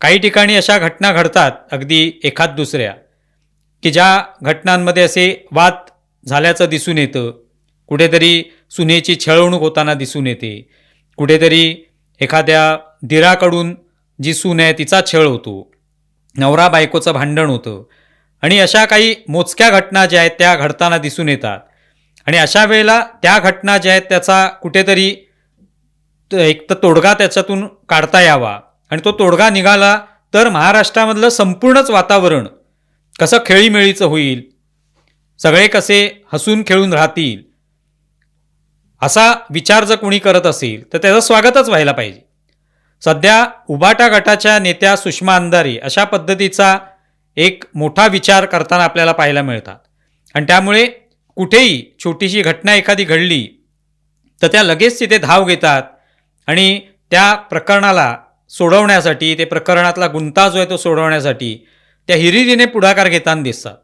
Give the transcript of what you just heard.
काही ठिकाणी अशा घटना घडतात अगदी एखाद दुसऱ्या, की ज्या घटनांमध्ये असे वाद झाल्याचं दिसून येतं. कुठेतरी सुनेची छळवणूक होताना दिसून येते. कुठेतरी एखाद्या दिराकडून जी सून आहे तिचा छळ होतो. नवरा बायकोचं भांडण होतं. आणि अशा काही मोजक्या घटना ज्या आहेत त्या घडताना दिसून येतात. आणि अशा वेळेला त्या घटना ज्या आहेत त्याचा कुठेतरी एक तर तोडगा त्याच्यातून काढता यावा. आणि तो तोडगा निघाला तर महाराष्ट्रामधलं संपूर्णच वातावरण कसं खेळीमेळीचं होईल, सगळे कसे हसून खेळून राहतील, असा विचार जर कोणी करत असेल तर त्याचं स्वागतच व्हायला पाहिजे. सध्या उबाटा गटाच्या नेत्या सुषमा अंधारे अशा पद्धतीचा एक मोठा विचार करताना आपल्याला पाहायला मिळतात. आणि त्यामुळे कुठेही छोटीशी घटना एखादी घडली तर त्या लगेच तिथे धाव घेतात आणि त्या प्रकरणाला सोडवण्यासाठी, ते प्रकरणातला गुंता जो आहे तो सोडवण्यासाठी त्या हिरिरीने पुढाकार घेताना दिसतात.